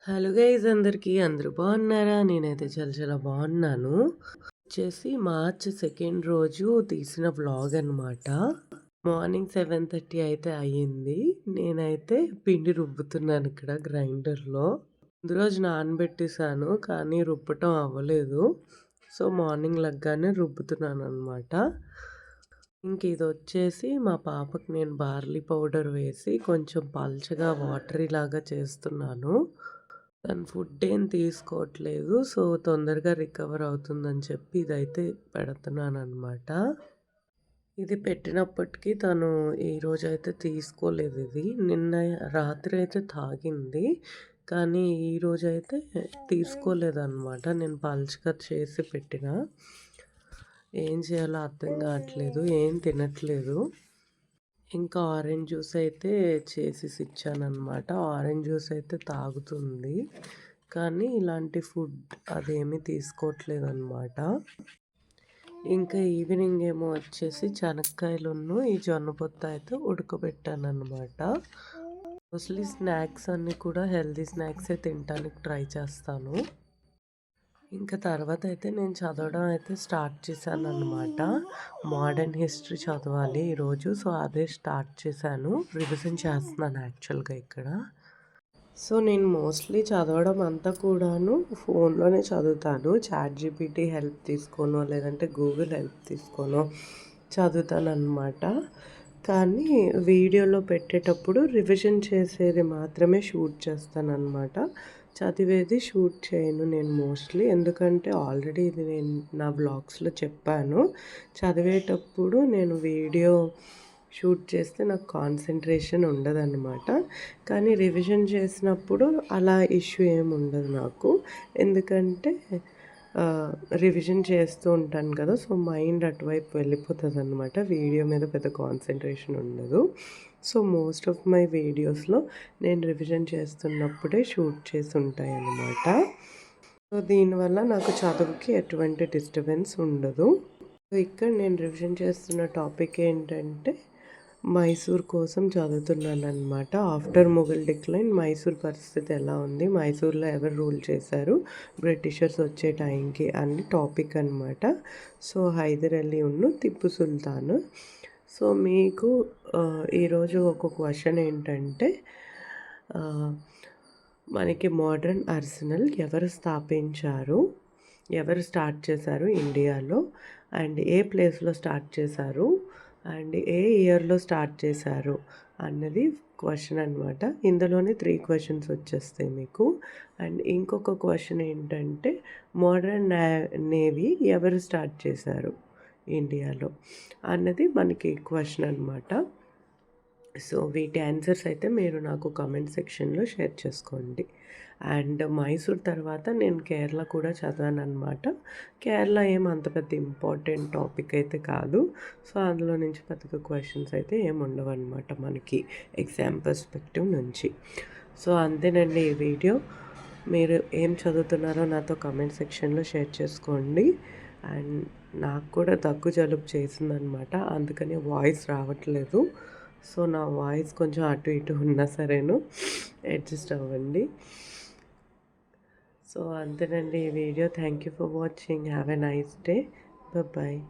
Hello guys అందరూ బాగున్నారా? నేనైతే చాలా చాలా బాగున్నాను. మార్చ్ 2 రోజు తీసిన వ్లాగ్ అనమాట. మార్నింగ్ 7:30 అయితే అయ్యింది. నేనైతే పిండి రుబ్బుతున్నాను ఇక్కడ గ్రైండర్‌లో. ముందు రోజు నానబెట్టేసాను కానీ రుబ్బటం అవ్వలేదు. సో మార్నింగ్ లెగ్గానే రుబ్బుతున్నాను అనమాట. ఇదొచ్చేసి మా పాపకి నేను బార్లీ పౌడర్ వేసి కొంచెం పల్చగా వాటరీ లాగా చేస్తున్నాను. తను ఫుడ్ ఏం తీసుకోవట్లేదు. సో తొందరగా రికవర్ అవుతుందని చెప్పి ఇదైతే పెడుతున్నాననమాట. ఇది పెట్టినప్పటికీ తను ఈరోజైతే తీసుకోలేదు ఇది. నిన్న రాత్రి అయితే తాగింది. కానీ ఈరోజైతే తీసుకోలేదన్నమాట. నేను పల్చగా చేసి పెట్టినా. ఏం చేయాలో అర్థం కావట్లేదు. ఏం తినట్లేదు. ఇంకా ఆరెంజ్ జ్యూస్ అయితే చేసేసి ఇచ్చాననమాట. ఆరెంజ్ జ్యూస్ అయితే తాగుతుంది. కానీ ఇలాంటి ఫుడ్ అదేమీ తీసుకోవట్లేదనమాట. ఇంకా ఈవినింగ్ ఏమో వచ్చేసి శనక్కాయలును ఈ జొన్న పొత్త అయితే ఉడకబెట్టానమాట. మోస్ట్లీ స్నాక్స్ అన్నీ కూడా హెల్తీ స్నాక్సే తినడానికి ట్రై చేస్తాను. ఇంకా తర్వాత అయితే నేను చదవడం అయితే స్టార్ట్ చేశానన్నమాట. మోడర్న్ హిస్టరీ చదవాలి ఈరోజు. సో అదే స్టార్ట్ చేశాను. రివిజన్ చేస్తున్నాను యాక్చువల్గా ఇక్కడ. సో నేను మోస్ట్లీ చదవడం అంతా కూడాను ఫోన్లోనే చదువుతాను. చాట్‌జీపీటీ హెల్ప్ తీసుకోనో లేదంటే గూగుల్ హెల్ప్ తీసుకోనో చదువుతానన్నమాట. కానీ వీడియోలో పెట్టేటప్పుడు రివిజన్ చేసేది మాత్రమే షూట్ చేస్తానన్నమాట. చదివేది షూట్ చేయను నేను మోస్ట్లీ. ఎందుకంటే ఆల్రెడీ ఇది నేను నా వ్లాగ్స్లో చెప్పాను. చదివేటప్పుడు నేను వీడియో షూట్ చేస్తే నాకు కాన్సన్ట్రేషన్ ఉండదన్నమాట. కానీ రివిజన్ చేసినప్పుడు అలా ఇష్యూ ఏమి ఉండదు నాకు. ఎందుకంటే రివిజన్ చేస్తూ ఉంటాను కదా. సో మైండ్ అటువైపు వెళ్ళిపోతుంది అనమాట. వీడియో మీద పెద్ద కాన్సన్ట్రేషన్ ఉండదు. సో మోస్ట్ ఆఫ్ మై వీడియోస్లో నేను రివిజన్ చేస్తున్నప్పుడే షూట్ చేసి ఉంటాయి అన్నమాట. సో దీనివల్ల నాకు చదువుకి ఎటువంటి డిస్టర్బెన్స్ ఉండదు. సో ఇక్కడ నేను రివిజన్ చేస్తున్న టాపిక్ ఏంటంటే మైసూర్ కోసం చదువుతున్నాను అనమాట. ఆఫ్టర్ మొఘల్ డిక్లైన్ మైసూర్ పరిస్థితి ఎలా ఉంది, మైసూర్లో ఎవరు రూల్ చేశారు బ్రిటిషర్స్ వచ్చే టైంకి అని టాపిక్ అనమాట. సో హైదర్ అలీ ఉన్ను టిప్పు సుల్తాన్. సో మీకు ఈరోజు ఒక క్వశ్చన్ ఏంటంటే మనకి మోడర్న్ ఆర్సెనల్ ఎవరు స్థాపించారు, ఎవరు స్టార్ట్ చేశారు ఇండియాలో, అండ్ ఏ ప్లేస్లో స్టార్ట్ చేశారు, అండ్ ఏ ఇయర్లో స్టార్ట్ చేశారు అన్నది క్వశ్చన్ అనమాట. ఇందులోనే 3 క్వశ్చన్స్ వచ్చేస్తాయి మీకు. అండ్ ఇంకొక క్వశ్చన్ ఏంటంటే మోడర్న్ నేవీ ఎవరు స్టార్ట్ చేశారు ఇండియాలో అన్నది మనకి క్వశ్చన్ అనమాట. సో వీటి ఆన్సర్స్ అయితే మీరు నాకు కామెంట్ సెక్షన్లో షేర్ చేసుకోండి. అండ్ మైసూర్ తర్వాత నేను కేరళ కూడా చదివాను అనమాట. కేరళ అంత పెద్ద ఇంపార్టెంట్ టాపిక్ అయితే కాదు. సో అందులో నుంచి పెద్దగా క్వశ్చన్స్ అయితే ఉండవు అనమాట మనకి ఎగ్జామ్ పర్స్పెక్టివ్ నుంచి. సో అంతేనండి ఈ వీడియో. మీరు ఏం చదువుతున్నారో నాతో కామెంట్ సెక్షన్లో షేర్ చేసుకోండి. అండ్ నాకు కూడా దగ్గు జలుబు చేసిందనమాట. అందుకని వాయిస్ రావట్లేదు. సో నా వాయిస్ కొంచెం అటు ఇటు ఉన్నా సరేను అడ్జస్ట్ అవ్వండి. సో అంతేనండి ఈ video. Thank you for watching. Have a nice day. Bye.